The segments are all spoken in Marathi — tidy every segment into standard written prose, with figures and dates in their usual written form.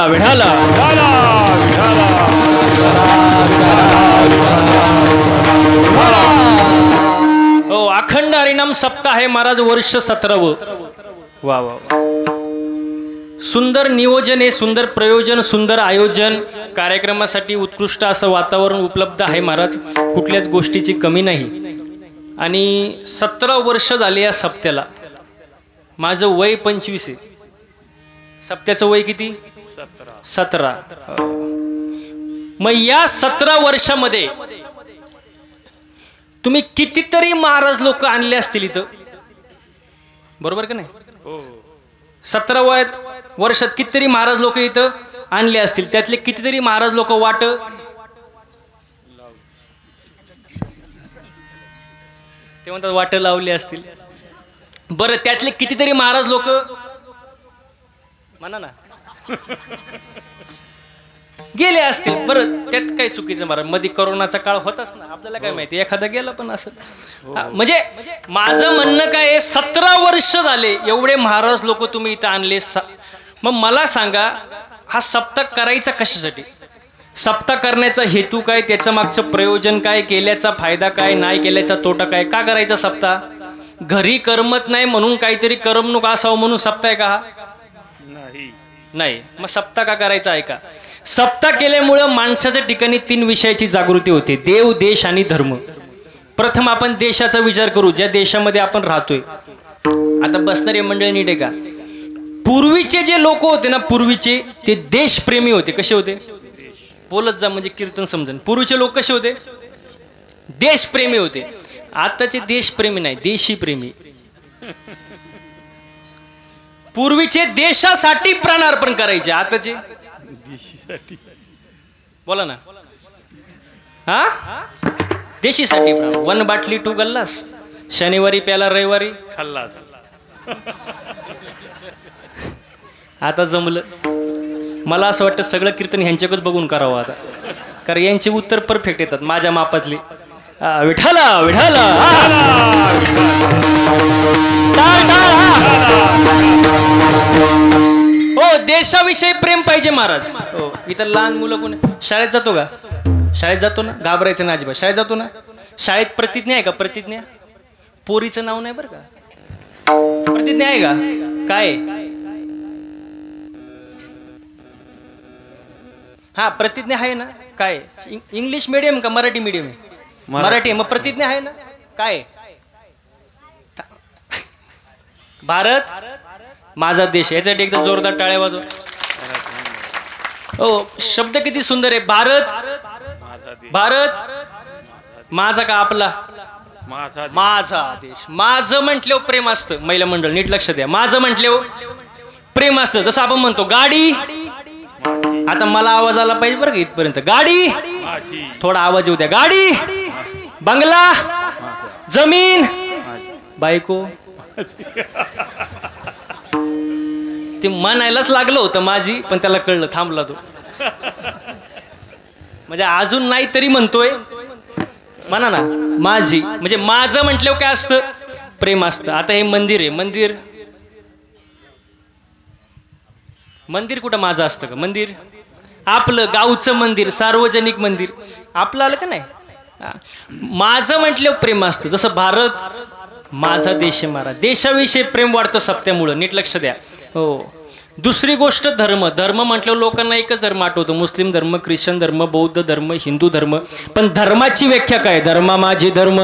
विठाला हो अखंड हरिनाम सप्ताह आहे महाराज वर्ष 17व वा वा सुंदर नियोजन आहे सुंदर प्रयोजन सुंदर आयोजन कार्यक्रमासाठी उत्कृष्ट असं वातावरण उपलब्ध आहे महाराज कुठल्याच गोष्टीची कमी नाही आणि 17 वर्ष झाले या सप्त्याला माझं वय 25 आहे सप्त्याचं वय किती 17 मग या 17 वर्षामध्ये तुम्ही कितीतरी महाराज लोक आणले असतील इथं बरोबर का नाही 17व्या वर्षात कितीतरी महाराज लोक इथं आणले असतील त्यातले कितीतरी महाराज लोक वाट ते म्हणतात वाट लावली असतील बरं त्यातले कितीतरी महाराज लोक म्हणा ना गेले असतील बरं त्यात काय चुकीचं महाराज मध्ये कोरोनाचा काळ होताच ना आपल्याला काय माहिती एखादा गेला पण असं म्हणजे माझं म्हणणं काय आहे 17 वर्ष झाले एवढे महाराज लोक तुम्ही इथं आणले मग मला सांगा हा सप्ताह करायचा कशासाठी सप्ताह करण्याचा हेतू काय त्याच्या मागचं प्रयोजन काय केल्याचा फायदा काय नाही केल्याचा तोटा काय का करायचा सप्ताह घरी करमत नाही म्हणून काहीतरी करमणूक असावं म्हणून सप्ताह आहे का हा नाही मग सप्ताह का करायचा आहे का सप्ताह केल्यामुळं माणसाच्या ठिकाणी 3 विषयाची जागृती होते देव देश आणि धर्म प्रथम आपण देशाचा विचार करू ज्या देशामध्ये आपण राहतोय आता बसणारे मंडळी नीट आहे का पूर्वीचे जे लोक होते ना पूर्वीचे ते देशप्रेमी होते कसे होते बोलत जा म्हणजे कीर्तन समजन पूर्वीचे लोक कसे होते देशप्रेमी होते आताचे देशप्रेमी नाही देशी प्रेमी पूर्वीचे देशासाठी प्राणार्पण करायचे आताचे बोला ना हा देशीसाठी 1 बाटली 2 गल्लास शनिवारी प्याला रविवारी खाल्लास आता जमलं मला असं वाटतं सगळं कीर्तन ह्यांच्याकच बघून करावं आता कारण यांचे उत्तर परफेक्ट येतात माझ्या मापातली विठाला विठाला हो देशाविषयी प्रेम पाहिजे महाराज हो इथं लहान मुलं कोण शाळेत जातो का शाळेत जातो ना घाबरायचं ना अजिबात शाळेत जातो ना शाळेत प्रतिज्ञा आहे का प्रतिज्ञा पोरीचं नाव नाही बरं का प्रतिज्ञा आहे का काय हा प्रतिज्ञा आहे ना काय इंग्लिश मीडियम का मराठी मीडियम आहे मराठी मग प्रतिज्ञा आहे ना काय भारत माझा देश यासाठी एकदा जोरदार टाळ्या वाजव हो शब्द किती सुंदर आहे भारत भारत माझा का आपला माझा देश माझं म्हटल्यावर प्रेम असतं महिला मंडळ नीट लक्ष द्या माझं म्हटल्यावर प्रेम असतं जसं आपण म्हणतो गाडी आता मला आवाज आला पाहिजे बरं का इथपर्यंत गाडी थोडा आवाज येऊ द्या गाडी बंगला जमीन बायको ते म्हणायलाच लागलं होतं माझी पण त्याला कळलं थांबला तो म्हणजे अजून नाही तरी म्हणतोय म्हणा ना माझी म्हणजे माझं म्हटल्यावर काय असतं प्रेम असतं आता हे मंदिर आहे मंदिर मंदिर कुठं माझं असतं का मंदिर आपलं गावचं मंदिर सार्वजनिक मंदिर आपलं आलं का नाही माझं म्हटल्यावर प्रेम असतं जसं भारत माझा देश आहे महाराज देशाविषयी प्रेम वाढतं सप्त्यामुळं नीट लक्ष द्या हो दुसरी गोष्ट धर्म धर्म म्हटल्यावर लोकांना एकच धर्म आठवतो मुस्लिम धर्म ख्रिश्चन धर्म बौद्ध धर्म हिंदू धर्म पण धर्माची व्याख्या काय धर्मा माझी धर्म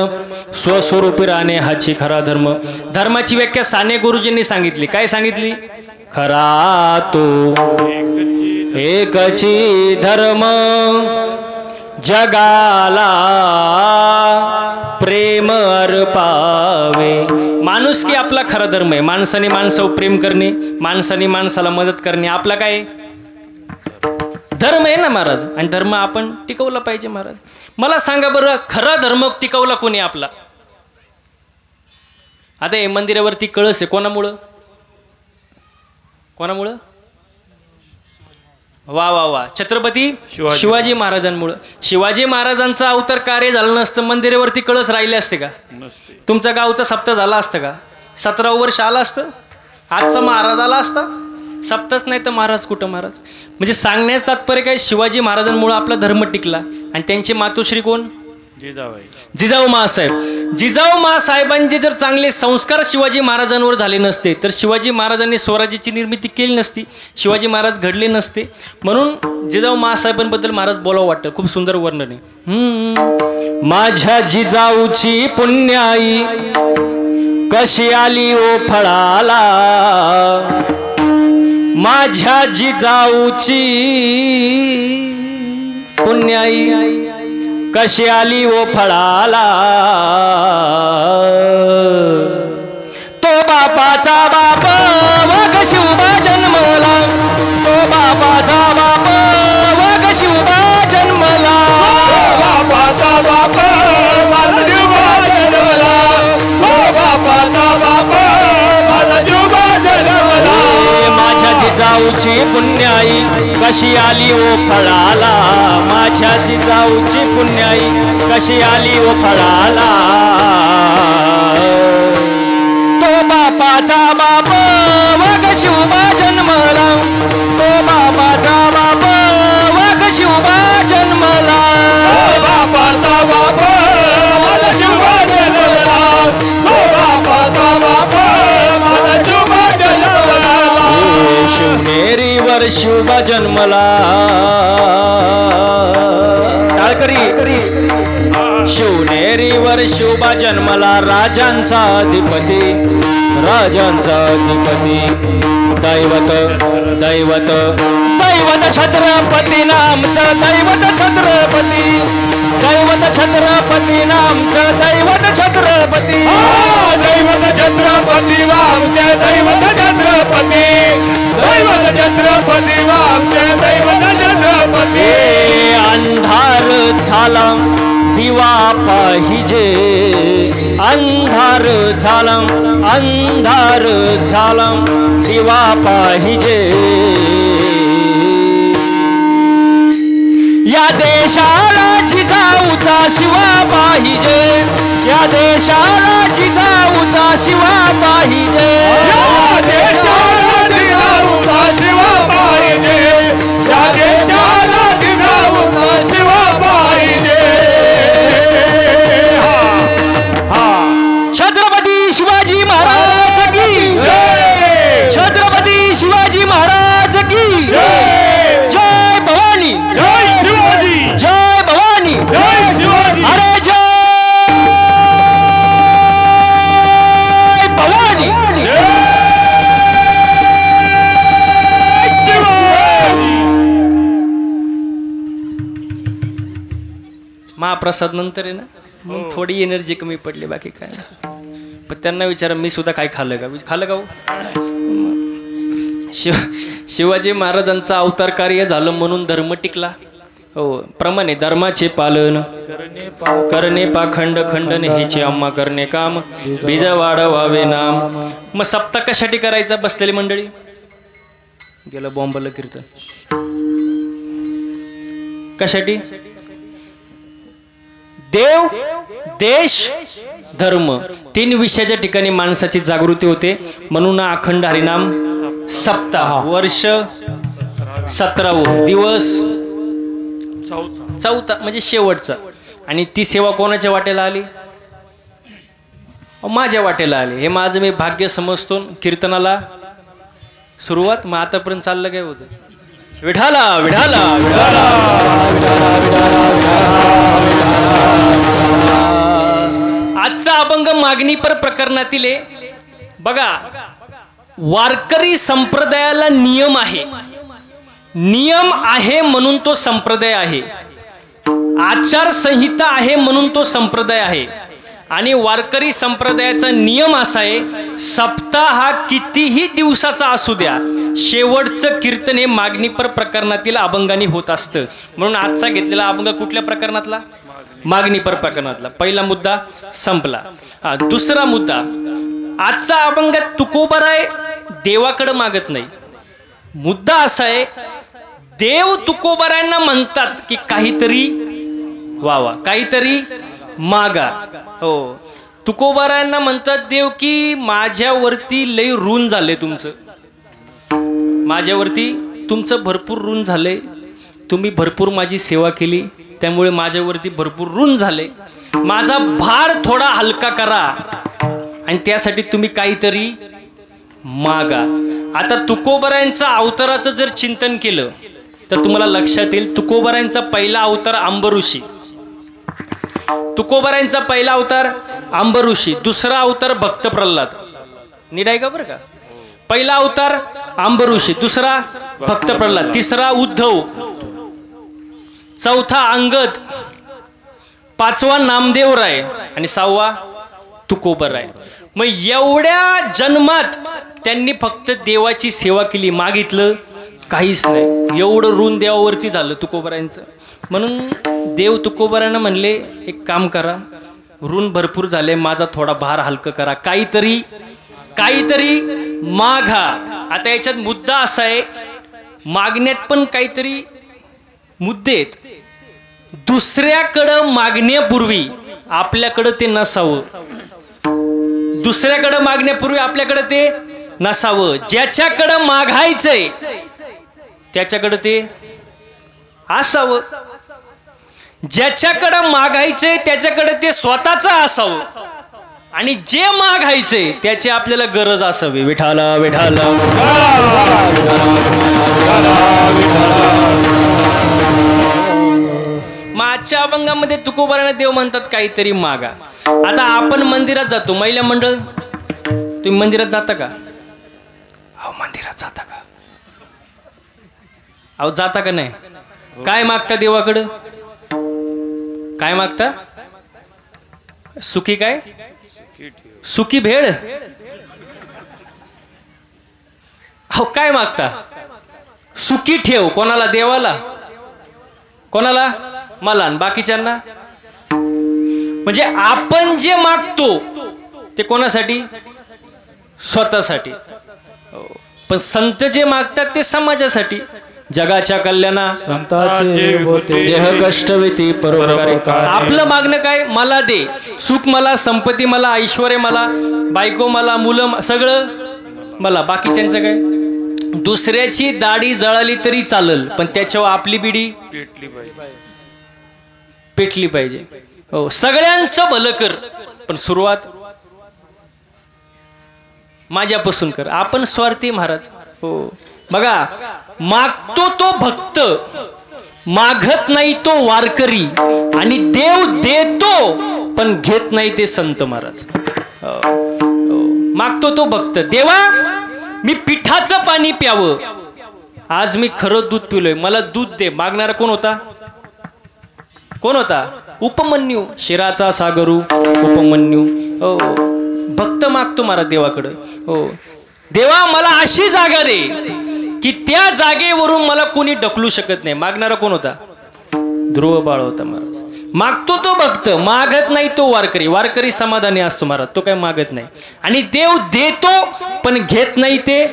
स्वस्वरूपी राहणे हाची खरा धर्म धर्माची व्याख्या साने गुरुजींनी सांगितली काय सांगितली खरा तो एकची धर्म जगाला प्रेम अर्पावे माणूस की आपला खरा धर्म आहे माणसाने माणसावर प्रेम करणे माणसाने माणसाला मदत करणे आपला काय धर्म आहे ना महाराज आणि धर्म आपण टिकवला पाहिजे महाराज मला सांगा बरं खरा धर्म टिकवला कोणी आपला आता हे मंदिरावरती कळस आहे कोणामुळं कोणामुळं वा वा वा छत्रपती शिवाजी महाराजांमुळं शिवाजी महाराजांचा अवतार कार्य झालं नसतं मंदिरावरती कळस राहिले असते का तुमचा गावचा सप्ताह झाला असतं का 17 वर्ष आला असतं आजचा महाराज आला असता सप्ताच नाही तर महाराज कुठं महाराज. म्हणजे सांगण्याचं तात्पर्य काय, शिवाजी महाराजांमुळे आपला धर्म टिकला. आणि त्यांचे मातोश्री कोण, जिजाऊ मासाहेब. जिजाऊ मासाहेबांचे जर चांगले संस्कार शिवाजी महाराजांवर झाले नसते तर शिवाजी महाराजांनी स्वराज्याची निर्मिती केली नसती, शिवाजी महाराज घडले नसते. म्हणून जिजाऊ मासाहेबांबद्दल महाराज बोलावं वाटतं. खूप सुंदर वर्णन आहे. माझ्या जिजाऊची पुण्याई कशी आली ओ फळाला, माझ्या जिजाऊची पुण्याई कशी आली ओ फळाला. तो बापाचा बाप वाघ शिवबा जन्मला, तो बापाचा बाप वाघ शिवबा जन्मला, बापाचा बाप वाघ शिवबा जन्मला, बापाचा बाप वाघ शिवबा जन्मला. माझ्या जिजाऊची पुण्याई कशी आली ओ फळाला, माझ्या जिजाऊची पुण्याई कशी आली ओ फळाला. तो बापाचा बाप वाघ शिवबा जन्मला, तो बापाचा बाप वाघ शिवबा जन्मला, बापाचा बाप वाघ शिवबा जन्मला, बापाचा बाप वाघ शिवबा जन्मला. शिवनेरीवर शिवबा जन्मला, शिवनेरीवर शिवबा जन्मला. राजांचा अधिपती, राजांचा अधिपती, दैवत दैवत दैवत छत्रपती नामचं, दैवत छत्रपती, दैवत छत्रपती नामचं, दैवत छत्रपती, दैवत छत्रपती वामचे, दैवत छत्रपती, दैवत छत्रपती वामचे, दैवत छत्रपती. अंधार झाला दिवा पाहिजे, अंधार झाला, अंधार झाला दिवा पाहिजे. या देशाला जिजाऊचा शिवा पाहिजे, या देशाला जिजाऊचा शिवा पाहिजे, या देशाला जिजाऊचा शिवा पाहिजे, या देशाला जिजाऊचा शिवा पाहिजे. छत्रपती शिवाजी महाराज की जय, छत्रपती शिवाजी महाराज की जय. जय भवानी, जय शिवाजी, जय भवानी, जय शिवाजी, अरे जय भवानी, जय शिवाजी. महाप्रसाद नंतर आहे ना, मग थोडी एनर्जी कमी पडली, बाकी काय. पण त्यांना विचारा मी सुद्धा काय खाल्लं का, खाल्लं का. शिवाजी महाराजांचा अवतार कार्य झालं म्हणून धर्म टिकला. हो, प्रमाणे धर्माचे पालन करणे पाखंड खंडन हेचे आम्हा करणे काम, बीज वाढवावे नाम. मग सप्ताह कशासाठी करायचा, बसलेली मंडळी गेलं बॉम्बला कीर्तन कशासाठी. देव, देश, धर्म, तीन विषयाच्या ठिकाणी माणसाची जागृती होते. म्हणून अखंड हरिनाम सप्ताह, वर्ष 17 दिवस, चौथा म्हणजे शेवटचा. आणि ती सेवा कोणाच्या वाटेला आली, माझ्या वाटेला आली. हे माझं मी भाग्य समजतो. कीर्तनाला सुरुवात मग आतापर्यंत चाललं काय होतं, विठाला विठाला विठाला विठाला विठाला. आजचा अभंग मागणीपर प्रकरणातील बघा. वारकरी संप्रदायाला नियम आहे, नियम आहे म्हणून तो संप्रदाय आहे, आचारसंहिता आहे म्हणून तो संप्रदाय आहे. आणि वारकरी संप्रदायाचा नियम असा आहे, सप्ताह हा कितीही दिवसाचा असू द्या, शेवटचं कीर्तन हे मागणीपर प्रकरणातील अभंगाने होत असतं. म्हणून आजचा घेतलेला अभंग कुठल्या प्रकरणातला, मागणीपर प्रकरणातला. पहिला मुद्दा संपला. दुसरा मुद्दा, आजचा अभंग तुकोबराय देवाकडे मागत नाही. मुद्दा असा आहे, देव तुकोबरायांना म्हणतात की काहीतरी वावा, काहीतरी मागा. हो, तुकोबरायांना म्हणतात देव की माझ्यावरती लय ऋण झाले तुमचं, माझ्यावरती तुमचं भरपूर ऋण झालंय, तुम्ही भरपूर माझी सेवा केली, त्यामुळे माझ्यावरती भरपूर ऋण झाले, माझा भार थोडा हलका करा आणि त्यासाठी तुम्ही काहीतरी मागा. आता तुकोबरायांचा अवताराचं जर चिंतन केलं तर तुम्हाला लक्षात येईल, तुकोबरायांचा पहिला अवतार अंबऋषी, तुकोबरायांचा पहिला अवतार अंबऋषी, दुसरा अवतार भक्त प्रल्हाद. नीट आहे का बरं का? पहिला अवतार अंबऋषी, दुसरा भक्त प्रल्हाद, तिसरा उद्धव, चौथा अंगद, पाचवा नामदेवराय आणि सहावा तुकोबराय. मग एवढ्या जन्मात त्यांनी फक्त देवाची सेवा केली, मागितलं काहीच नाही. एवढं ऋण देवावरती झालं तुकोबरायांचं. म्हणून देव तुकोबरायांना म्हणले, एक काम करा, ऋण भरपूर झाले, माझा थोडा भार हलकं करा, काहीतरी मागा. आता याच्यात मुद्दा असा आहे, मागण्यात पण काहीतरी मुद्दे आहेत. दुसऱ्याकडं मागण्यापूर्वी आपल्याकडं ते नसावं, दुसऱ्याकडं मागण्यापूर्वी आपल्याकडं ते नसावं. ज्याच्याकडं मागायचंय त्याच्याकडं ते असावं, ज्याच्याकडं मागायचंय त्याच्याकडे ते स्वतःच असावं, आणि जे मागायचंय त्याची आपल्याला गरज असावी. विठाला विठाला मागच्या अभंगामध्ये तुकोबरायांना देव म्हणतात काहीतरी मागा. आता आपण मंदिरात जातो, महिला मंडळ, तुम्ही मंदिरात जाता का? अहो मंदिरात जाता का? अहो जाता का नाही? काय मागता देवाकडं? काय मागता? सुखी काय? सुखी भेळ? अहो काय मागता? सुखी ठेव. कोणाला? देवाला. कोणाला? मला. बाकीच्यांना? म्हणजे आपण जे मागतो ते कोणासाठी? स्वतःसाठी. पण संत जे मागतात ते समाजासाठी. जगाच्या कल्याणा संताचे होते, देह कष्ट वेती परोपकारी. आपलं मागणं काय? मला दे, सुख मला, संपत्ती मला, ऐश्वर्य मला, बायको मला, मुलं, सगळं मला. बाकीच्यांचं काय? दुसऱ्याची दाढी जळाली तरी चालल, पण त्याच्यावर आपली बिडी पेटली पाहिजे. हो, सगळ्यांचं भलं कर, पण सुरुवात माझ्यापासून कर. आपण स्वार्थी महाराज. हो बघा, मागतो तो भक्त, मागत नाही तो वारकरी, आणि देव देतो पण घेत नाही ते संत महाराज. मागतो तो भक्त, देवा मी पिठाचं पाणी प्यावं, आज मी खरं दूध पिलोय, मला दूध दे. मागणारा कोण होता? कोण होता? उपमन्यू. शिराचा सागरू उपमन्यू. हो, भक्त मागतो महाराज देवाकडं. हो, देवा मला अशी जागा दे की त्या जागेवरून मला कोणी ढकलू शकत नाही. मागणारा कोण होता? ध्रुव बाळ होता महाराज. मागतो तो भक्त, मागत नाही तो वारकरी. वारकरी समाधानी असतो महाराज, तो काय मागत नाही. आणि देव देतो पण घेत नाही ते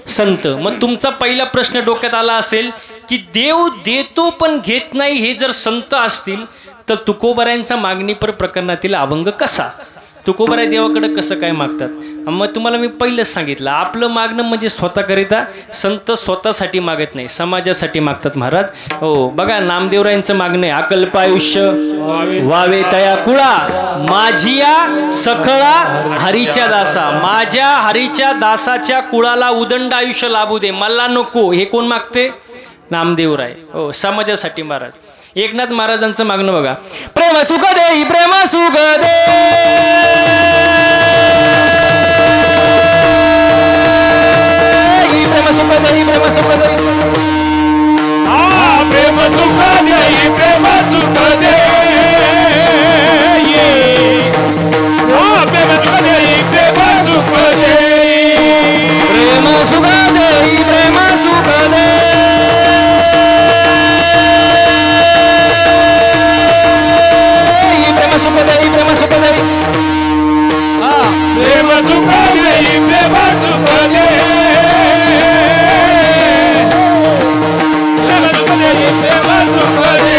संत. मग तुमचा पहिला प्रश्न डोक्यात आला असेल की देव देतो पण घेत नाही, हे जर संत असतील तर तुकोबरायांचा मागणीपर प्रकरणातील अभंग कसा? तुकोबराय देवाकडे कसं काय मागतात? मग तुम्हाला मी पहिलंच सांगितलं, आपलं मागणं म्हणजे स्वतःकरिता. संत स्वतःसाठी मागत नाही, समाजासाठी मागतात महाराज. हो बघा, नामदेवरायांचं मागणं आहे, अकल्प आयुष्य वावे तया कुळा, माझिया सखळा हरीच्या दासा. माझ्या हरीच्या दासाच्या कुळाला उदंड आयुष्य लाभू दे, मला नको. हे कोण मागते? नामदेवराय. हो, समाजासाठी महाराज. एकनाथ महाराजांचं मागणं बघा, प्रेम सुख दे, प्रेम सुख दे, प्रेम सुख दे, प्रेम सुख दे, प्रेम सुख दे, प्रेम सुख दे, प्रेम सुख दे, प्रेम सुख दे, प्रेम सुख दे, प्रेम सुख दे, प्रेम सुख दे, प्रेम सुख दे, प्रेम सुख दे, प्रेम सुख दे, प्रेम सुख दे, प्रेम सुख दे.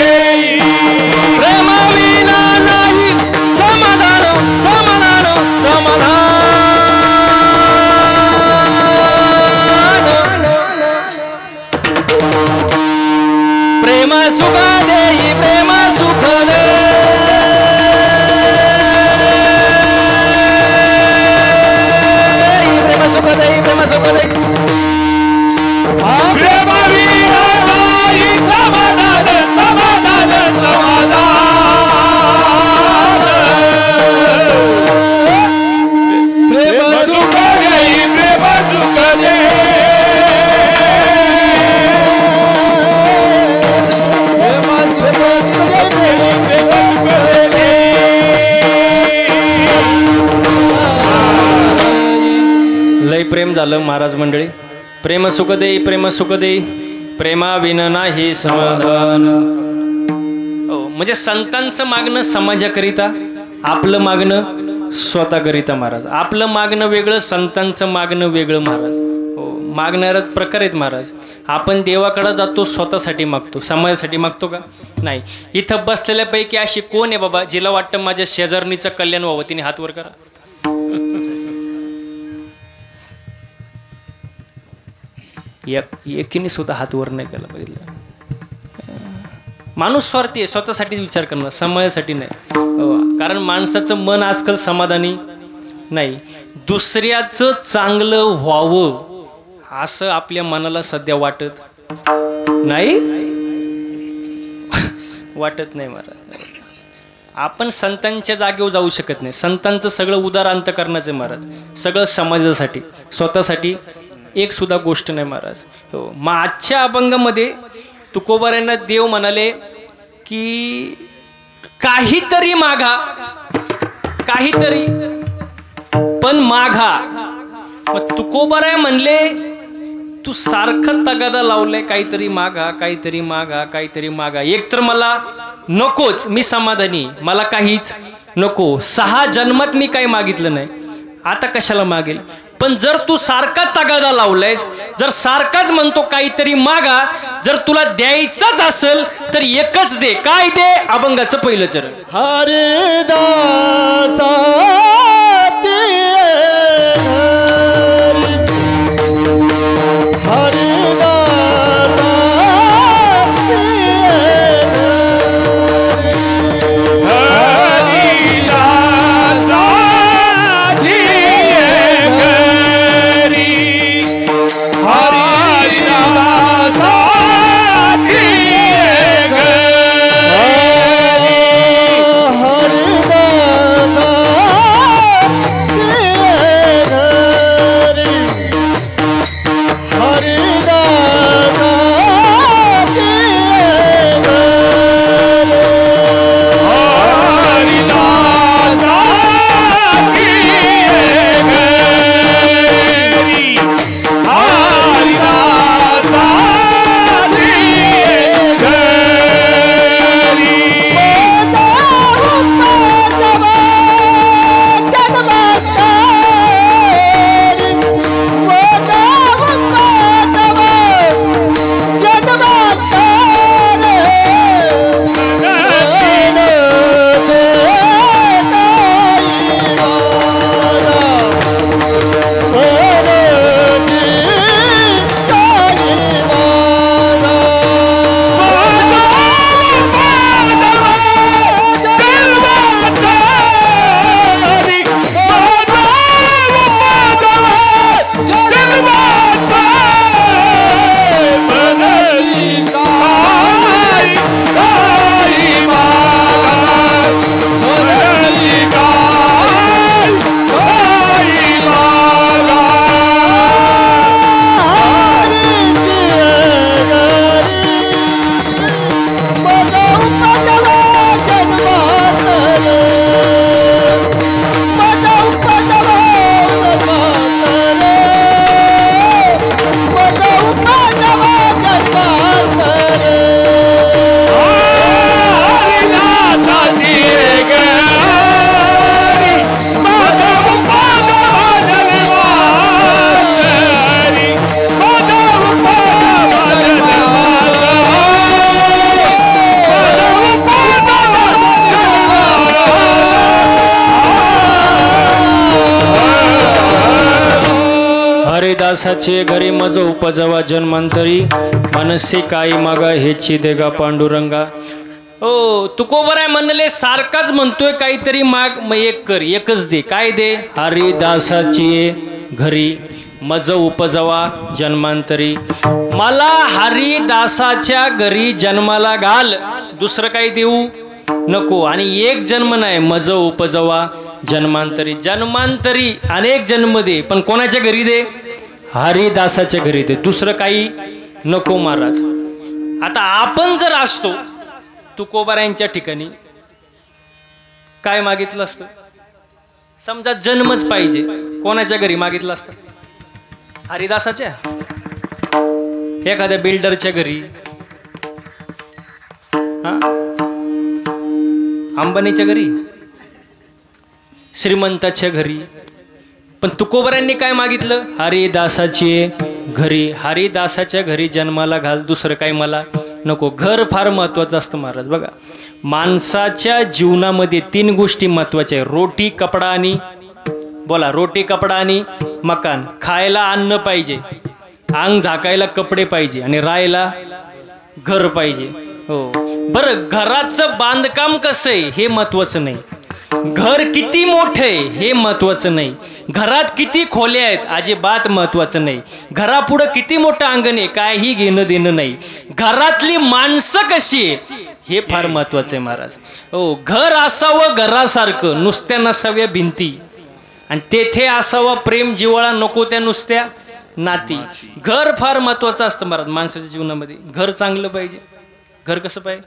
प्रेम विना नाही समाधान, समाधान, समाधान. सुख देई प्रेम सुख दे प्रेम सुख देई प्रेम सुख दे प्रेम विना नाही समाधान समाधान समाधान प्रेम सुख देई प्रेम सुख दे लय प्रेम झालं महाराज मंडळी. प्रेम सुख देई प्रेम सुख देई प्रेमा विन नाही समाधान. म्हणजे संतांचं मागणं समाजाकरिता, आपलं मागणं स्वतःकरिता महाराज. आपलं मागणं वेगळं, संतांचं मागणं वेगळं महाराज. हो, मागणाऱ्यात प्रकार आहेत महाराज. आपण देवाकडे जातो स्वतःसाठी मागतो, समाजासाठी मागतो का? नाही. इथं बसलेल्यापैकी अशी कोण आहे बाबा जिला वाटतं माझ्या शेजारणीचं कल्याण व्हावं? तिने हात वर करा. एकीने सुद्धा हात वर नाही केला पाहिजे. माणूस स्वार्थी आहे, स्वतःसाठी विचार करणार, समाजासाठी नाही. कारण माणसाचं मन आजकाल समाधानी नाही. दुसऱ्याचं चांगलं व्हावं असं आपल्या मनाला सध्या वाटत नाही. वाटत नाही महाराज. आपण संतांच्या जागेवर जाऊ शकत नाही. संतांचं सगळं उदार अंतकरणाचं महाराज, सगळं समाजासाठी, स्वतःसाठी एक सुद्धा गोष्ट नाही महाराज. हो, मग आजच्या अभंगामध्ये तुकोबारायांना देव म्हणाले की काहीतरी मागा, काहीतरी पण मागा. मग तुकोबाराय म्हणले तू सारखं तगादा लावलाय, काहीतरी मागा, काहीतरी मागा, काहीतरी मागा. एक तर मला नकोच, मी समाधानी, मला काहीच नको. 6 जन्मात मी काही मागितलं नाही, आता कशाला मागेल? पण जर तू सारखा तगादा लावलायस, जर सारखाच म्हणतो काहीतरी मागा, जर तुला द्यायचंच असेल तर एकच दे. काय दे? अभंगाचं पहिलं चरण. हरिदासाचे घरी मज उपजवा जन्मांतरी मनसे काही मागा हेची देगा पांडुरंगा. हो तुकोबराय म्हणले सारखाच म्हणतोय काहीतरी माग मग एक कर एकच दे. काय दे? हरिदासाची घरी मज उपजवा जन्मांतरी. मला हरिदासाच्या घरी जन्माला घाल, दुसरं काही देऊ नको. आणि एक जन्म नाही, मज उपजवा जन्मांतरी. जन्मांतरी अनेक जन्म दे, पण कोणाच्या घरी दे? हरिदासाच्या घरी दे, दुसरं काही नको महाराज. आता आपण जर असतो तुकोबारायांच्या ठिकाणी काय मागितलं असतं? समजा जन्मच पाहिजे, कोणाच्या घरी मागितलं असतं? हरिदासाच्या? एखाद्या बिल्डरच्या घरी, अंबानीच्या घरी, श्रीमंताच्या घरी. पण तुकोबारांनी काय मागितलं? हरिदासाची घरी. हरिदासाच्या घरी जन्माला घाल, दुसरं काही मला नको. घर फार महत्वाचं असतं महाराज. बघा माणसाच्या जीवनामध्ये 3 गोष्टी महत्वाच्या आहेत. रोटी कपडा आणि बोला रोटी कपडा आणि मकान. खायला अन्न पाहिजे, अंग झाकायला कपडे पाहिजे आणि राहायला घर पाहिजे. हो बरं, घराचं बांधकाम कसं आहे हे महत्वाचं नाही, घर किती मोठं आहे हे महत्वाचं नाही, घरात किती खोल्या आहेत अजिबात महत्वाचं नाही, घरापुढं किती मोठं अंगण आहे काही घेणं देणं नाही, घरातली माणसं कशी आहे हे फार महत्वाचं आहे महाराज. हो घर असावं घरासारखं, नुसत्या नसाव्या भिंती, आणि तेथे असावा प्रेम जिव्हाळा, नको त्या नुसत्या नाती. घर फार महत्वाचं असतं महाराज माणसाच्या जीवनामध्ये. घर चांगलं पाहिजे. घर कसं पाहिजे?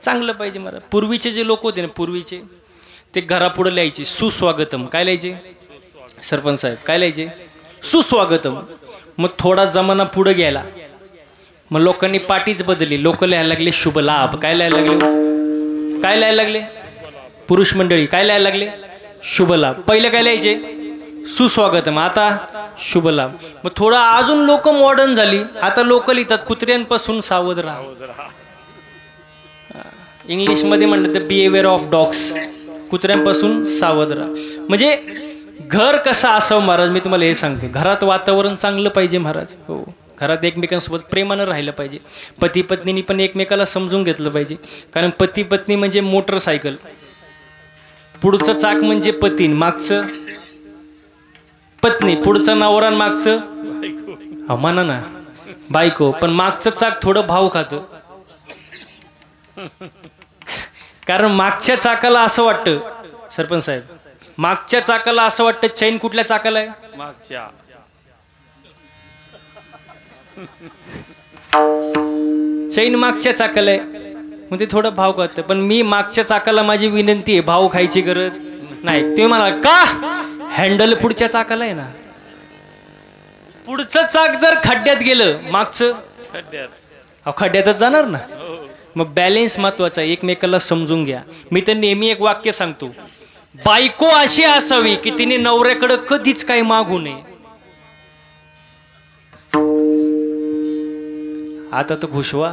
चांगलं पाहिजे महाराज. पूर्वीचे जे लोक होते ना, पूर्वीचे ते घरापुढे लिहायचे सुस्वागतम. काय लिहायचे सरपंच साहेब? काय लिहायचे? सुस्वागतम. मग थोडा जमाना पुढे गेला, मग लोकांनी पाटीच बदलली, लोक लिहायला लागले शुभ लाभ. काय लिहायला लागले? काय लिहायला लागले? पुरुष मंडळी काय लिहायला लागले? शुभ लाभ. पहिले काय लिहायचे? सुस्वागतम, आता शुभ लाभ. मग थोडं अजून लोक मॉडर्न झाली, आता लोक लिहितात कुत्र्यांपासून सावध राहा. इंग्लिश मध्ये म्हणलं तर बिहेवियर ऑफ डॉग्स, कुत्र्यांपासून सावध राहा. म्हणजे घर कसं असावं महाराज मी तुम्हाला हे सांगतो. घरात वातावरण चांगलं पाहिजे महाराज. हो घरात एकमेकांसोबत प्रेमानं राहिलं पाहिजे. पती पत्नीनी पण एकमेकाला समजून घेतलं पाहिजे. कारण पती पत्नी म्हणजे मोटरसायकल, पुढचं चाक म्हणजे पती, मागचं पत्नी, पुढचं नवरा मागचं म्हणा ना बायको. पण मागचं चाक थोडं भाव खातं, कारण मागच्या चाकाला असं वाटतं सरपंच साहेब, मागच्या चाकाला असं वाटतं चैन कुठल्या चाकाला आहे? मागच्या. चैन मागच्या चाकाला आहे, म्हणजे थोडं भाव खातं. पण मी मागच्या चाकाला माझी विनंती आहे, भाव खायची गरज नाही. तुम्ही म्हणाल का? हँडल पुढच्या चाकाला आहे ना. पुढचं चाक जर खड्ड्यात गेलं, मागचं खड्ड्यातच जाणार ना. मग बॅलेन्स महत्वाचा आहे. एकमेकाला समजून घ्या. मी तर नेहमी एक वाक्य सांगतो, बायको अशी असावी की तिने नवऱ्याकडे कधीच काही मागू नये. आता तर घुसवा.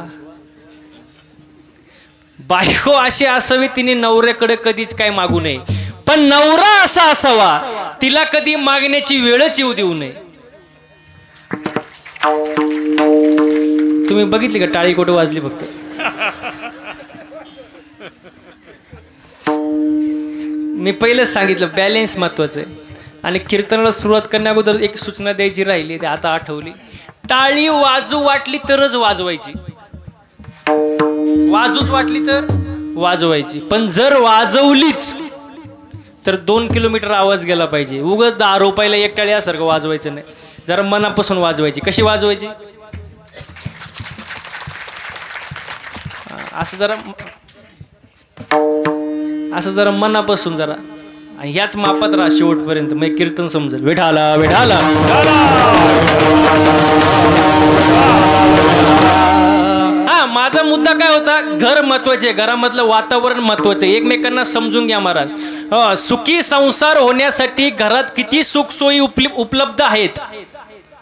बायको अशी असावी तिने नवऱ्याकडे कधीच काय मागू नये, पण नवरा असा असावा तिला कधी मागण्याची वेळच येऊ देऊ नये. तुम्ही बघितली का टाळी कोट वाजली फक्त? मी पहिलेच सांगितलं बॅलेन्स महत्वाचं आहे. आणि कीर्तनाला सुरुवात करण्या अगोदर एक सूचना द्यायची राहिली, ते आता आठवली. टाळी वाजू वाटली तरच वाजवायची, वाजूच वाटली तर वाजवायची. पण जर वाजवलीच तर 2 किलोमीटर आवाज गेला पाहिजे. उगाच 10 रुपयाला एक टाळी यासारखं वाजवायचं नाही, जरा मनापासून वाजवायची. कशी वाजवायची? असं जरा मनापासून जरा, आणि ह्याच मापात राहा शेवटपर्यंत, मग कीर्तन समजेल. विठाला विठाला. हा माझा मुद्दा काय होता? घर महत्वाचे, घरामधलं वातावरण महत्वाचं, एकमेकांना समजून घ्या महाराज. सुखी संसार होण्यासाठी घरात किती सुख सोयी उपलब्ध आहेत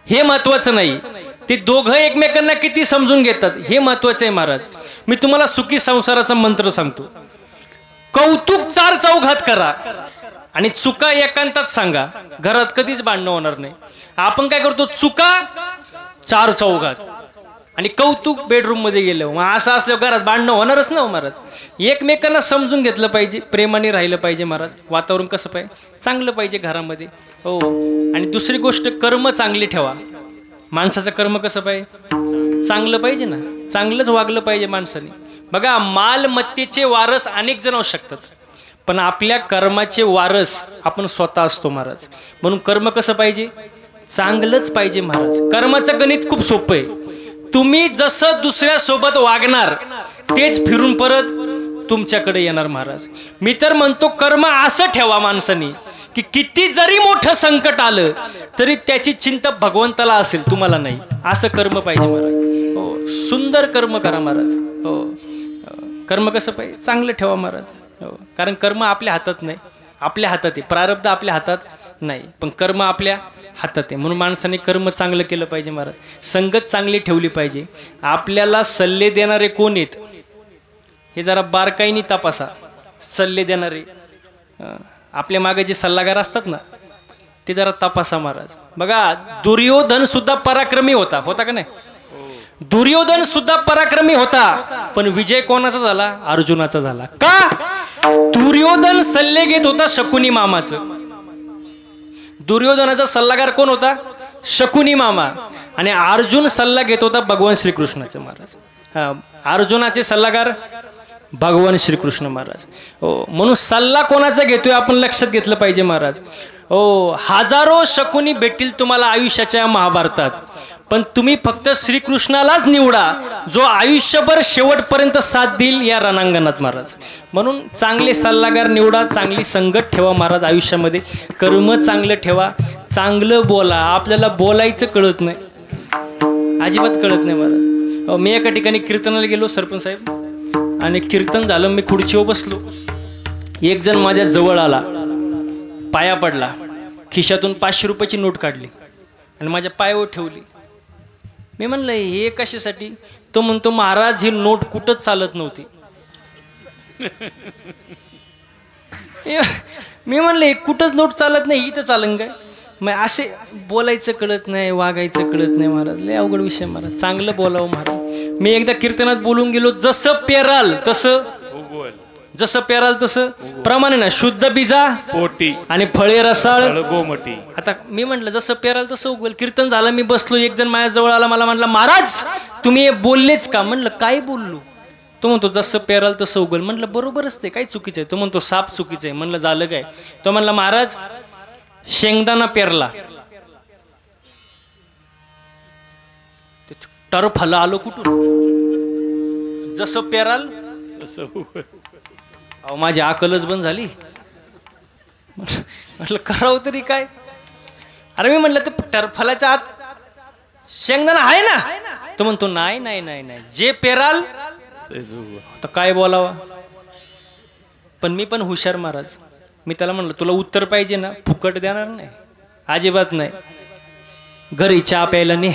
हे महत्वाचं नाही, ते दोघं एकमेकांना किती समजून घेतात हे महत्वाचं आहे महाराज. मी तुम्हाला सुखी संसाराचा मंत्र सांगतो. कौतुक 4 चौघात करा आणि चुका एकांतात सांगा, घरात कधीच भांडणं होणार नाही. आपण काय करतो, चुका 4 चौघात आणि कौतुक बेडरूम मध्ये गेलं. मग असं असल्यावर घरात भांडणं होणारच ना महाराज. एकमेकांना समजून घेतलं पाहिजे, प्रेमाने राहिलं पाहिजे महाराज. वातावरण कसं पाहिजे, चांगलं पाहिजे घरामध्ये. हो, आणि दुसरी गोष्ट, कर्म चांगली ठेवा. माणसाचं कर्म कसं पाहिजे, चांगलं पाहिजे ना, चांगलंच वागलं पाहिजे माणसाने. बघा, मालमत्तेचे वारस अनेक जण असू शकतात, पण आपल्या कर्माचे वारस आपण स्वतः असतो महाराज. म्हणून कर्म कसं पाहिजे, चांगलंच पाहिजे महाराज. कर्माचं गणित खूप सोपं आहे. तुम्ही जसं दुसऱ्यासोबत वागणार तेच फिरून परत तुमच्याकडे येणार महाराज. मी तर म्हणतो, कर्म असं ठेवा माणसाने की किती जरी मोठं संकट आलं तरी त्याची चिंता भगवंताला असेल, तुम्हाला नाही. असं कर्म पाहिजे महाराज. हो, सुंदर कर्म करा महाराज. हो, कर्म कसं पाहिजे, चांगलं ठेवा महाराज. हो, कारण कर्म आपल्या हातात नाही, आपल्या हातात आहे. प्रारब्ध आपल्या हातात नाही, पण कर्म आपल्या हातात आहे. म्हणून माणसाने कर्म चांगलं केलं पाहिजे महाराज. संगत चांगली ठेवली पाहिजे. आपल्याला सल्ले देणारे कोण आहेत हे जरा बारकाईने तपासा. सल्ले देणारे, आपल्या मागे जे सल्लागार असतात ना, ते जरा तपासा महाराज. बघा, दुर्योधन सुद्धा पराक्रमी होता का नाही? दुर्योधन सुद्धा पराक्रमी होता, पण विजय कोणाचा झाला, अर्जुनाचा झाला. का? दुर्योधन सल्ले घेत होता शकुनी मामाचं. दुर्योधनाचा सल्लागार कोण होता, शकुनी मामा. आणि अर्जुन सल्ला घेत होता भगवान श्रीकृष्णाचे महाराज. अर्जुनाचे सल्लागार भगवान श्रीकृष्ण महाराज. हो, म्हणून सल्ला कोणाचा घेतोय आपण लक्षात घेतलं पाहिजे महाराज. हो, हजारो शकुनी भेटतील तुम्हाला आयुष्याच्या महाभारतात, पण तुम्ही फक्त श्रीकृष्णालाच निवडा, जो आयुष्यभर शेवटपर्यंत साथ देईल या रणांगणात महाराज. म्हणून चांगले सल्लागार निवडा, चांगली संगत ठेवा महाराज आयुष्यामध्ये. कर्म चांगलं ठेवा, चांगलं बोला. आपल्याला बोलायचं कळत नाही, अजिबात कळत नाही महाराज. मी एका ठिकाणी कीर्तनाला गेलो सरपंच साहेब, आणि कीर्तन झालं, मी खुर्चीवर बसलो. एक जण माझ्या जवळ आला, पाया पडला, खिशातून 500 रुपयाची नोट काढली आणि माझ्या पायावर ठेवली. मी म्हणलं, हे कशासाठी? तो म्हणतो, महाराज ही नोट कुठंच चालत नव्हती. मी म्हणलं, कुठंच नोट चालत नाही, इथं चालन काय? मग असे बोलायचं कळत नाही, वागायचं कळत नाही महाराज. लय अवघड विषय महाराज. चांगलं बोलावं महाराज. मी एकदा कीर्तनात बोलून गेलो, जसं पेराल तसं, जसं पेराल तसं प्रमाणे ना, शुद्ध बीजा पोटी आणि फळे रसाळ गोमटी. आता मी म्हटलं, जसं पेराल तसं उगवेल. कीर्तन झालं, मी बसलो, एक जण माझ्या जवळ आला, मला म्हटलं, महाराज तुम्ही बोललेच का? म्हणलं, काय बोललो? तो म्हणतो, जसं पेराल तसं उगवेल. म्हटलं, बरोबरच, ते काही चुकीचं आहे. तो म्हणतो, साप चुकीचं आहे. म्हणलं, झालं काय? तो म्हणला, महाराज शेंगदाणा पेरला, टरफला आलो कुठून? जसं पेराल तसं. अहो, माझी अकलच बंद झाली. म्हटलं, करावं तरी काय? अरे मी म्हटलं, ते टरफलाच्या आत शेंगदाणा आहे ना? तो म्हणतो, नाही नाही नाही नाही, जे पेराल तर काय बोलावा. पण मी पण हुशार महाराज. मी त्याला म्हणलं, तुला उत्तर पाहिजे ना, फुकट देणार नाही, अजिबात नाही. घरी चहा प्यायला ने.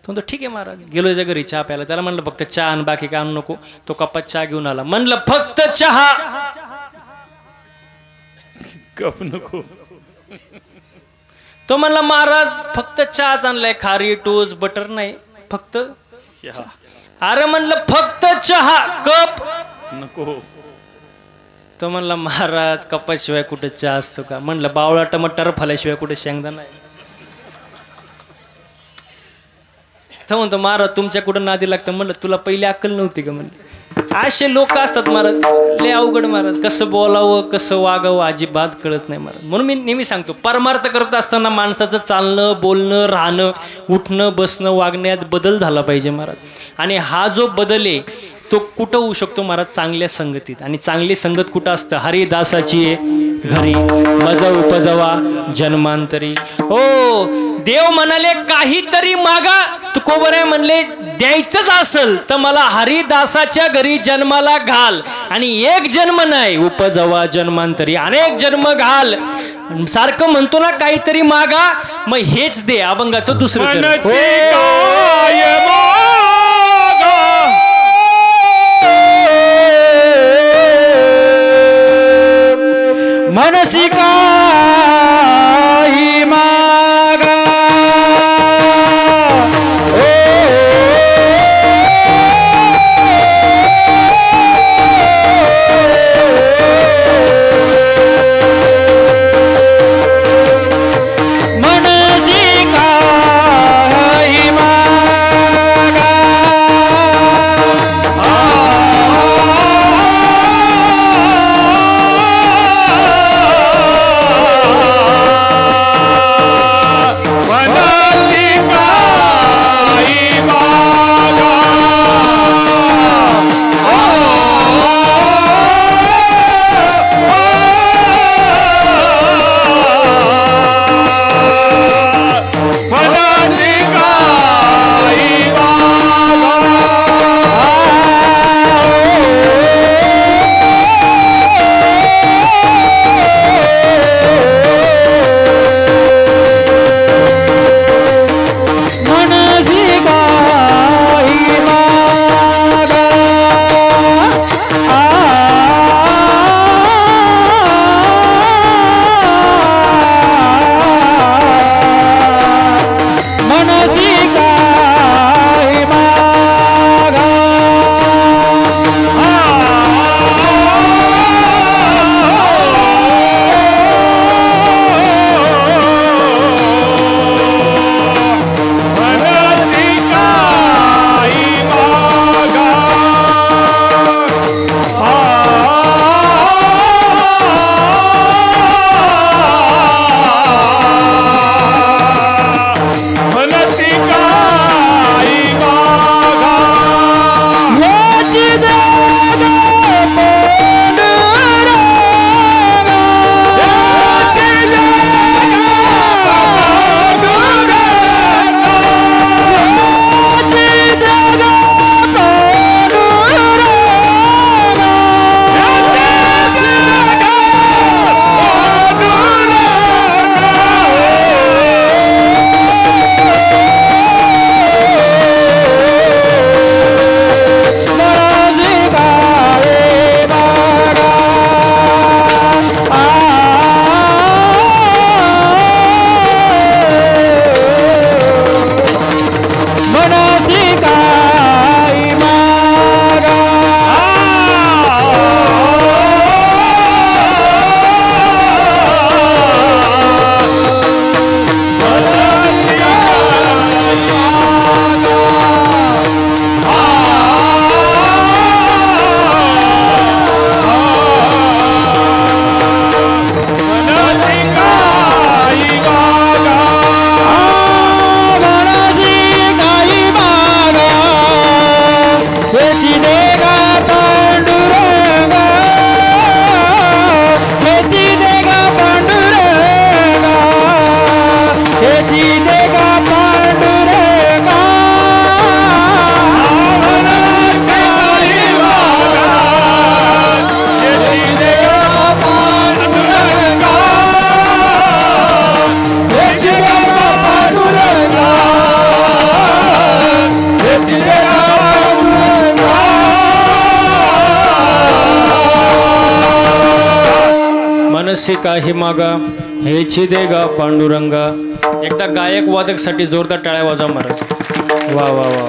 तो म्हणतो, ठीक आहे महाराज. गेलो त्याच्या घरी चहा प्यायला. त्याला म्हणलं, फक्त चहा आणि बाकी काय आणू नको. तो कपात चहा घेऊन आला. म्हणलं, फक्त चहा, कप नको. तो म्हणला, महाराज फक्त चहाच आणलाय, खारी टोस बटर नाही, फक्त चहा. अरे म्हणलं, फक्त चहा, कप नको. तो म्हणला, महाराज कपाशिवाय कुठे चहा असतो का? म्हणलं, बावळा टमाटर फल्याशिवाय कुठे शेंगदाणा आहे? तो म्हणतो, महाराज तुमच्या कुठं नादी लागतं. म्हणलं, तुला पहिली अक्कल नव्हती का? म्हणलं, असे लोक असतात महाराज, लय अवघड महाराज. कसं बोलावं, कसं वागावं, अजिबात कळत नाही महाराज. म्हणून मी नेहमी सांगतो, परमार्थ करत असताना माणसाचं चालणं, बोलणं, राहणं, उठणं, बसणं, वागण्यात बदल झाला पाहिजे महाराज. आणि हा जो बदल आहे तो कुठं होऊ शकतो महाराज? चांगल्या संगतीत. आणि चांगली संगत कुठं असतं? हरिदासाची घरी मज उपजवा जन्मांतरी. हो, देव म्हणाले, काहीतरी मागा. तुकोबरे म्हणले, द्यायचंच असेल तर मला हरिदासाच्या घरी जन्माला घाल. आणि एक जन्म नाही, उपजवा जन्मांतरी, अनेक जन्म घाल. सारखं म्हणतो ना, काहीतरी मागा, मग हेच दे. अभंगाचं दुसरं मनसी काही मागा, देगा पांडुरंगा हेची देगा पांडुरंगा हेची देगा पांडुरंगा आवनाचारी वागा हेची देगा पांडुरंगा हेची देगा पांडुरंगा हेची देगा मनसी काही मागा हेची देगा पांडुरंगा. एकदा गायक वादक साठी जोरदार टाळ्या वाजवा महाराज. वा वा वा वा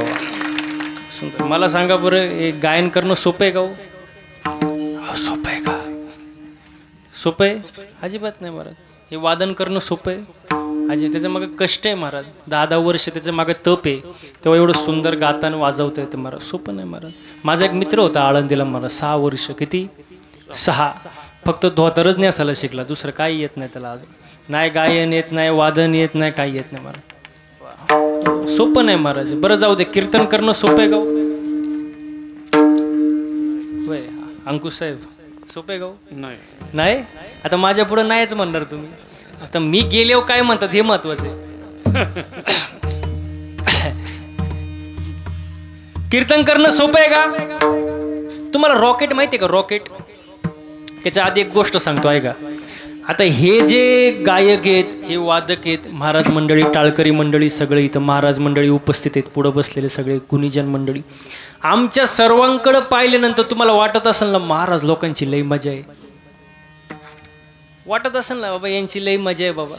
सुंदर. मला सांगा बरं, हे गायन करणं सोपं आहे का हो? सोपं आहे का? सोपं आहे? अजिबात नाही महाराज. हे वादन करणं सोपं आहे अजिबात. त्याच्या मागे कष्ट आहे महाराज. 10-10 वर्ष त्याच्या मागे तप आहे, तेव्हा एवढं सुंदर गाता आणि वाजवता येतं महाराज. सोपं नाही महाराज. माझा एक मित्र होता आळंदीला महाराज, 6 वर्ष. किती? 6. फक्त धोतरच नेसायला शिकला, दुसरं काही येत नाही त्याला अजून. नाही गायन येत नाही, वादन येत नाही, काही येत नाही महाराज. सोपं नाही महाराज. बरं जाऊ दे, कीर्तन करणं सोपं आहे का होय अंकुश साहेब? सोपं आहे का नाही? नाही. आता माझ्या पुढे नाहीच म्हणणार तुम्ही. आता मी गेल्यावर काय म्हणतात हे महत्वाचं आहे. कीर्तन करणं सोपं आहे का? तुम्हाला रॉकेट माहिती आहे का? रॉकेट. त्याच्या आधी एक गोष्ट सांगतो ऐका. आता हे जे गायक आहेत, हे वादक आहेत, महाराज मंडळी, टाळकरी मंडळी, सगळे इथं महाराज मंडळी उपस्थित आहेत, पुढं बसलेले सगळे गुणीजन मंडळी. आमच्या सर्वांकडे पाहिल्यानंतर तुम्हाला वाटत असेल ना, महाराज लोकांची लई मजा आहे. वाटत असेल ना बाबा यांची लई मजा आहे बाबा.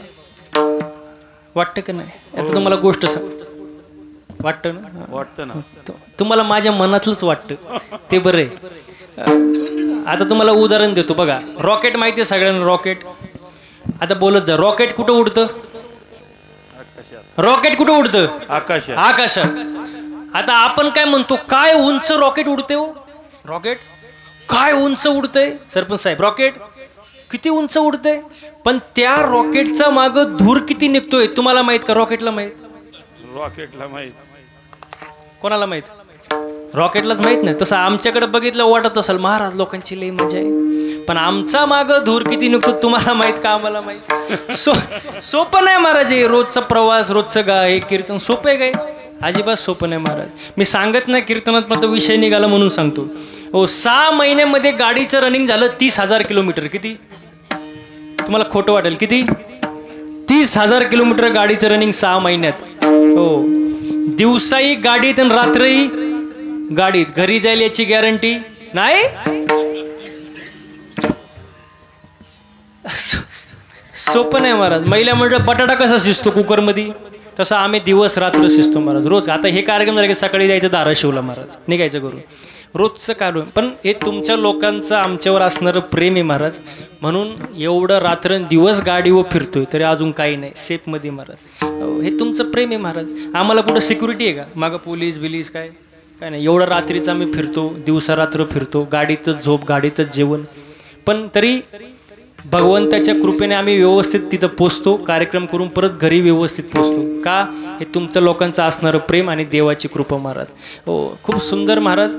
वाटतं का नाही? आता तुम्हाला गोष्ट सांग. वाटतं ना? वाटतं ना. तुम्हाला माझ्या मनातलंच वाटतं ते बरं आहे. आता तुम्हाला उदाहरण देतो बघा. रॉकेट माहिती आहे सगळ्यांना? रॉकेट. आता बोलत जा. रॉकेट कुठं उडतं? रॉकेट कुठं उडतं? आकाशात. आकाशात. आता आपण काय म्हणतो, काय उंच रॉकेट उडते हो? रॉकेट काय उंच उडतंय सरपंच साहेब? रॉकेट किती उंच उडतंय, पण त्या रॉकेटचा माग धूर किती निघतोय तुम्हाला माहित का? रॉकेटला माहित? रॉकेटला माहित. कोणाला माहित? रॉकेटलाच माहित नाही. तसं आमच्याकडे बघितलं वाटत असेल महाराज लोकांची लई मजा आहे, पण आमचा माग धूर किती निघतो तुम्हाला माहित का? आम्हाला माहित. सोपं नाही महाराज. हे रोजचा प्रवास, रोजचं हे कीर्तन सोपं आहे काय? अजिबात सोपं नाही महाराज. मी सांगत नाही कीर्तनात, पण तो विषय निघाला म्हणून सांगतो. हो, 6 महिन्यामध्ये गाडीचं रनिंग झालं 30,000 किलोमीटर. किती? तुम्हाला खोटं वाटेल. किती? 30,000 किलोमीटर गाडीचं रनिंग 6 महिन्यात. हो, दिवसाही गाडीत आणि रात्रही गाडीत. घरी जाईल याची गॅरंटी नाही. सोपं नाही महाराज. महिला मंडळ बटाटा कसा शिजतो कुकरमध्ये, तसं आम्ही दिवस रात्र शिजतो महाराज रोज. आता हे कार्यक्रम झाले की सकाळी जायचं धाराशिवला महाराज, निघायचं करून रोजचं कार्यक्रम. पण हे तुमच्या लोकांचं आमच्यावर असणारं प्रेम आहे महाराज, म्हणून एवढं रात्र दिवस गाडीवर फिरतोय तरी अजून काही नाही, सेफमध्ये महाराज. हे तुमचं प्रेम आहे महाराज. आम्हाला कुठं सिक्युरिटी आहे का मागं? पोलीस बिलीस काय काय नाही. एवढं रात्रीचं आम्ही फिरतो, दिवसा रात्र फिरतो, गाडीतच झोप, गाडीतच जेवण, पण तरी भगवंताच्या कृपेने आम्ही व्यवस्थित तिथं पोचतो. कार्यक्रम करून परत घरी व्यवस्थित पोचतो. का? हे तुमचं लोकांचं असणारं प्रेम आणि देवाची कृपा महाराज. हो, खूप सुंदर महाराज.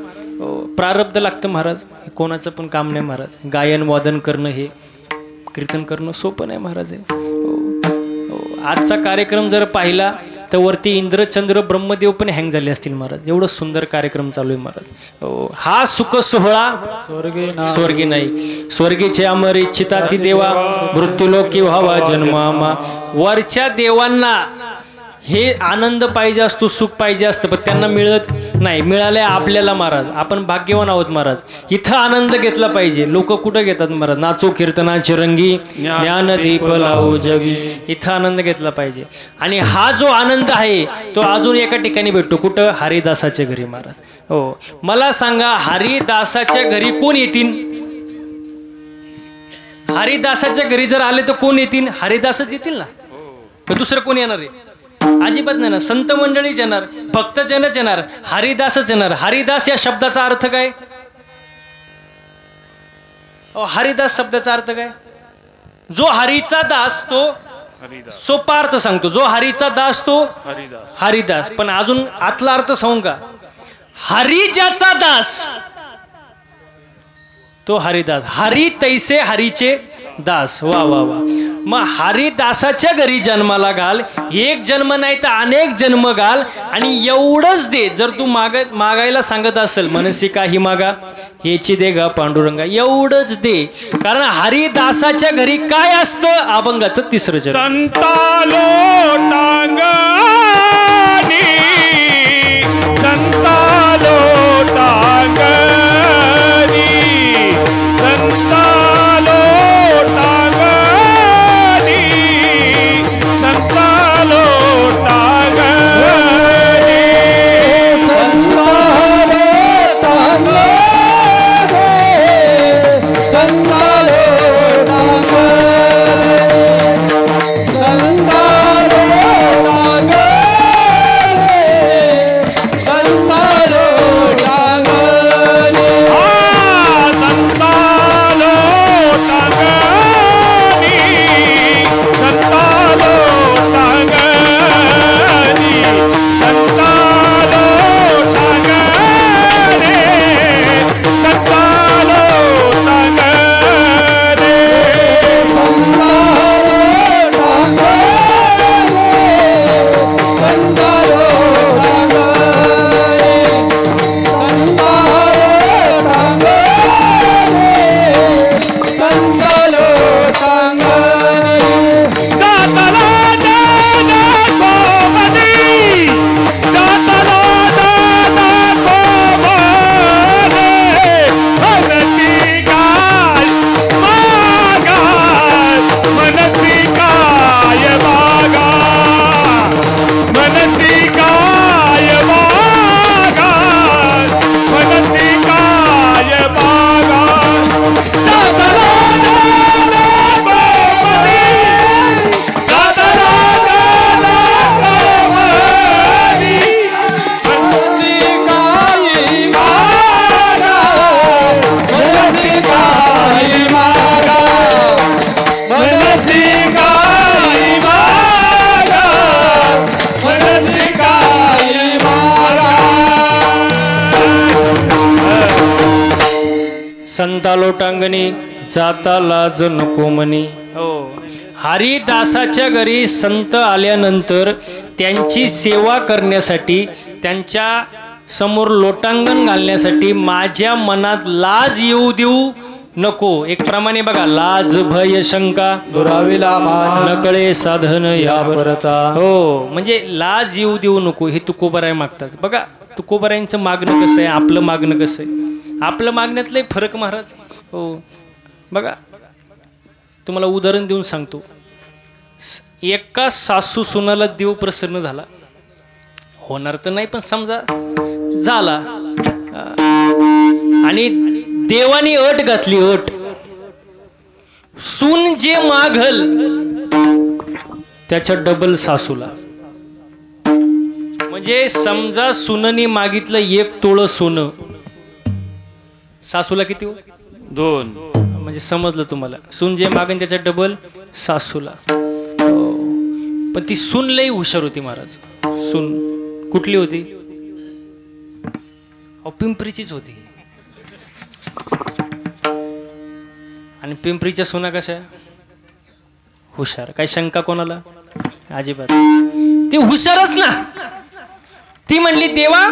प्रारब्ध लागतं महाराज. कोणाचं पण काम नाही महाराज. गायन वादन करणं, हे कीर्तन करणं सोपं नाही महाराज. आजचा कार्यक्रम जर पाहिला तर वरती इंद्रचंद्र ब्रह्मदेव पण हँग झाले असतील महाराज. एवढं सुंदर कार्यक्रम चालू आहे महाराज. हा सुख सोहळा स्वर्गी नाही. स्वर्गीचे अमर इच्छिता ती देवा, मृत्यूलोकी व्हावा जन्मामा. वरच्या देवांना हे आनंद पाहिजे असतो, सुख पाहिजे असतं, पण त्यांना मिळत नाही. मिळालंय आपल्याला महाराज. आपण भाग्यवान आहोत महाराज. इथं आनंद घेतला पाहिजे. लोक कुठं घेतात महाराज? नाचो कीर्तनाची रंगी, ज्ञानदीप लावू जगी. इथं आनंद घेतला पाहिजे. आणि हा जो आनंद आहे तो अजून एका ठिकाणी भेटतो. कुठं? हरिदासाच्या घरी महाराज. हो, मला सांगा, हरिदासाच्या घरी कोण येतील? हरिदासाच्या घरी जर आले तर कोण येतील? हरिदासच येतील ना, दुसरं कोण येणार आहे? अजिबात नाही ना. संत मंडळीच येणार, भक्तजनच येणार, हरिदासच येणार. हरिदास या शब्दाचा अर्थ काय? हरिदास शब्दाचा अर्थ काय? जो हरीचा दास तो सोपा अर्थ सांगतो. जो हरीचा दास तो हरिदास. पण अजून आतला अर्थ सांगू का? हरी ज्याचा दास तो हरिदास, हरी तैसे हरीचे दास. वा वा वा. मग हरिदासाच्या घरी जन्माला घाल, एक जन्म नाही तर अनेक जन्म घाल आणि एवढंच दे. जर तू मागायला सांगत असेल मनसी काही मागा हेची दे गा पांडुरंगा, एवढंच दे. कारण हरिदासाच्या घरी काय असतं? अभंगाचं तिसरं जन्म. संतालो टांगणी, संतालो टांगणी, संतालो टांगणी, संतालो टांगणी, संतालो टांगणी, संतालो संता लोटांगणी जाता लाज नको म्हणी. हो, हरिदासाच्या घरी संत आल्यानंतर त्यांची सेवा करण्यासाठी, त्यांच्या समोर लोटांगण घालण्यासाठी माझ्या मनात लाज येऊ देऊ नको. एक प्रमाणे बघा, लाज भय शंका दुराविला मान, नकळे साधन या परता. हो, म्हणजे लाज येऊ देऊ नको हे तुकोबराय मागतात. बघा तुकोबरायांचं मागणं कसं आहे, आपलं मागणं कसं आहे. आपलं मागण्यातलं फरक महाराज. हो बघा, तुम्हाला उदाहरण देऊन सांगतो. एका सासू सुनाला देव प्रसन्न झाला, होणार तर नाही पण समजा झाला, आणि देवानी अट घातली. अट, सून जे मागल त्याच्या डबल सासूला. म्हणजे समजा सुननी मागितलं 1 तोळं सोनं, सासूला किती हो? 2. म्हणजे समजलं तुम्हाला. सून जे मागन त्याच्या डबल सासूला. पण ती सून लई हुशार होती महाराज. सून कुठली होती? पिंपरीचीच होती. आणि पिंपरीच्या सुना कशा? हुशार. काही शंका कोणाला? अजिबात. ती हुशारच ना. ती म्हणली देवा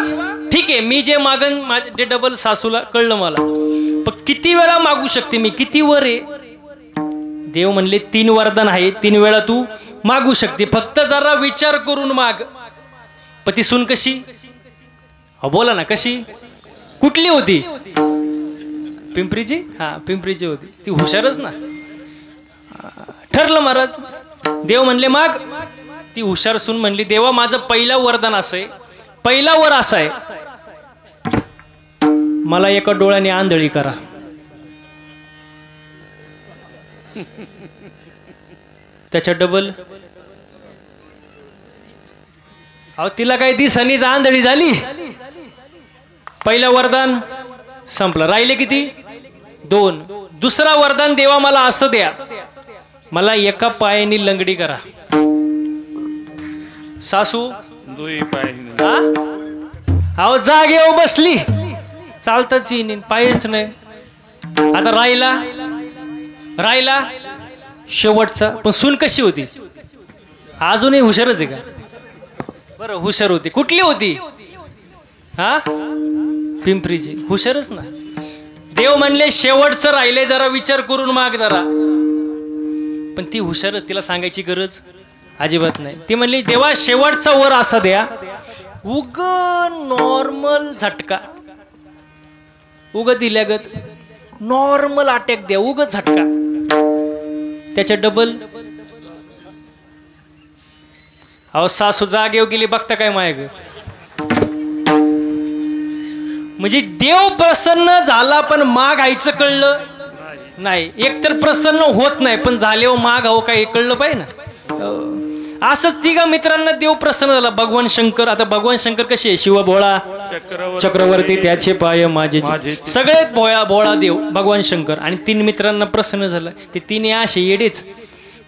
ठीक आहे, मी जे मागन माझे डबल सासूला, कळलं मला, पण किती वेळा मागू शकते मी? किती वर आहे? देव म्हणले 3 वरदान आहे, 3 वेळा तू मागू शकते, फक्त जरा विचार करून माग. पण ती सून कशी? बोला ना, कशी? कुठली होती? पिंपरीची. हा, पिंपरीची होती. ती हुशारच ना. ठरलं महाराज. देव म्हणले माग. ती हुशार सून म्हणली देवा माझं पहिलं वरदान असं आहे, पहिला वर असा आहे, मला एका डोळ्याने आंधळी करा. त्याच्या डबल. अहो तिला काही दिसणीच आंधळी झाली. पहिलं वरदान संपलं. राहिले किती? 2. दुसरा वरदान देवा मला असं द्या, मला एका पायाने लंगडी करा. सासू 2 पायाने. अहो जागेवर बसली, चालताच येईन, पायच नाही. आता राहिला शेवटचा. पण सून कशी होती? अजूनही हुशारच आहे का? बरं हुशार होती. कुठली होती? हा पिंपरीची. हुशारच ना. देव म्हणले शेवटचं राहिले, जरा विचार करून माग जरा. पण ती हुशारच, तिला सांगायची गरज अजिबात नाही. ती म्हणली देवा शेवटचा वर असा द्या, उग नॉर्मल झटका, उग दिल्यागत नॉर्मल अटॅक द्या, उग झटका, त्याच्या डबल. अहो सासू जागेवर गेली, बघता काय मायग. म्हणजे देव प्रसन्न झाला पण माग आईचं कळलं नाही. एकतर प्रसन्न होत नाही पण झाल्यावर माग हवं काय कळलं पाहिजे ना. असंच तिघा मित्रांना देव प्रसन्न झाला. भगवान शंकर. आता भगवान शंकर कसे आहे? शिव भोळा चक्रवर्ती, त्याचे पाय माझे, सगळ्यात भोळा देव भगवान शंकर. आणि 3 मित्रांना प्रसन्न झालं. ते 3 असे येडेच.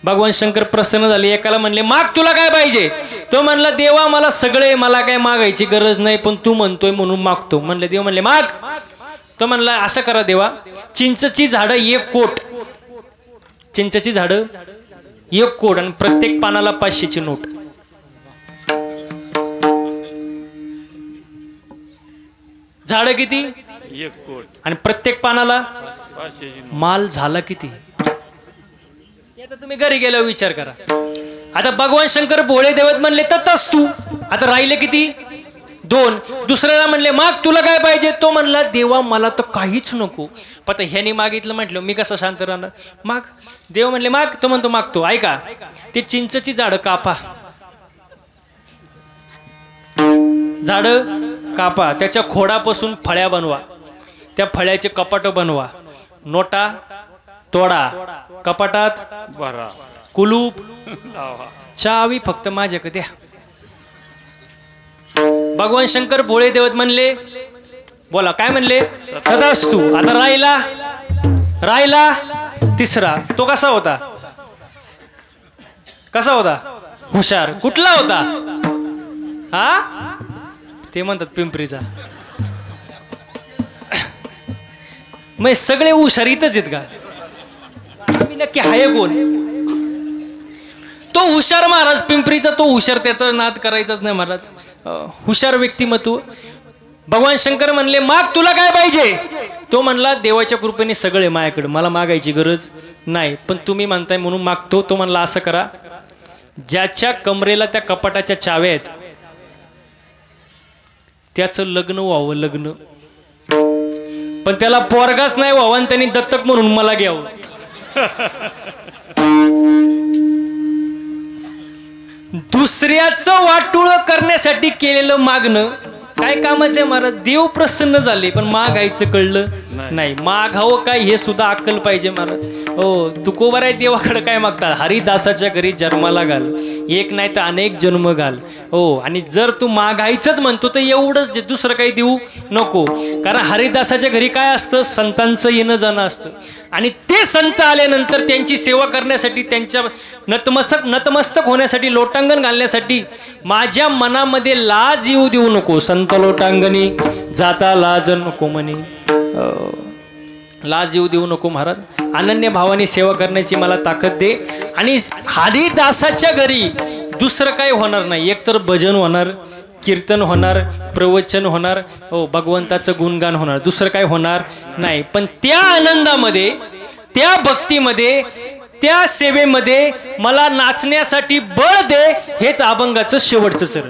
भगवान शंकर प्रसन्न झाले. एकाला म्हणले माग तुला काय पाहिजे? तो म्हणला देवा मला सगळे, मला काय मागायची गरज नाही, पण तू म्हणतोय म्हणून मागतो. म्हणले देव म्हणले माग. तो म्हणला असं करा देवा, चिंचची झाडं 1 कोट, चिंचची झाडं 1 कोट आणि प्रत्येक पानाला 500ची नोट. झाडं किती? 1 कोट आणि प्रत्येक पानाला 500ची नोट. माल झाला किती? आता तुम्ही घरी गेल्यावर विचार करा. आता भगवान शंकर भोळे देवत म्हणले ततच तू. आता राहिले किती? 2. दुसऱ्याला म्हणले माग तुला काय पाहिजे? तो म्हणला देवा मला तर काहीच नको. पण ह्यानी मागितलं म्हटलं मी कसं शांत राहणार? माग. देव म्हणले माग. तो म्हणतो मागतो. ऐका, ते चिंचची झाडं कापा, झाडं कापा, त्याच्या खोडापासून फळ्या बनवा, त्या फळ्याचे कपाट बनवा, नोटा तोडा, कपाटात भरा, कुलूप लावा, चावी फक्त माझ्याकडे द्या. भगवान शंकर भोळे देवत म्हणले बोला काय म्हणले? तदास्तु. आता राहिला 3रा. तो कसा होता? कसा होता? हुशार. कुठला होता? हा ते म्हणतात पिंपरीचा. मग सगळे हुशार इथंच आहेत का? आम्ही नक्की हाय कोण? तो हुशार महाराज पिंपरीचा, तो हुशार, त्याचा नाद करायचाच नाही महाराज. हुशार व्यक्तिमत्व. भगवान शंकर म्हणले माग तुला काय पाहिजे? तो म्हणला देवाच्या कृपेने सगळे माझ्याकडे, मला मागायची गरज नाही, पण तुम्ही म्हणताय म्हणून मागतो. तो म्हणला असं करा, ज्याच्या कमरेला त्या कपाटाच्या चाव्या आहेत त्याचं लग्न व्हावं, लग्न. पण त्याला पोरगाच नाही व्हावं आणि त्यांनी दत्तक म्हणून मला घ्यावं. दुसऱ्याचं वाटोळं करण्यासाठी केलेलं मागणं काय कामाचं आहे महाराज? देव प्रसन्न झाले पण मागायचं कळलं नाही. मागावं काय हे सुद्धा अक्कल पाहिजे महाराज. हो तुकोबाराय देवाकडे काय मागतात? हरिदासाच्या घरी जन्माला घाल, एक नाही तर अनेक जन्म घाल. हो आणि जर तू मागायचंच म्हणतो तर एवढंच दे, दुसरं काही देऊ नको. कारण हरिदासाच्या घरी काय असतं? संतांचं येणं जाणं असतं. आणि ते संत आल्यानंतर त्यांची सेवा करण्यासाठी, त्यांच्या नतमस्तक होण्यासाठी, लोटांगण घालण्यासाठी माझ्या मनामध्ये लाज येऊ देऊ नको. संत लोटांगणी जाता लाज नको म्हणे. लाज येऊ देऊ नको महाराज. अनन्य भावाने सेवा करण्याची मला ताकद दे. आणि हरिदासाच्या घरी दुसरं काही होणार नाही. एकतर भजन होणार, कीर्तन होणार, प्रवचन होणार, हो भगवंताचं गुणगान होणार, दुसरं काही होणार नाही. पण त्या आनंदामध्ये, त्या भक्तीमध्ये, त्या सेवेमध्ये मला नाचण्यासाठी बळ दे. हेच अभंगाचं शेवटचं चरण.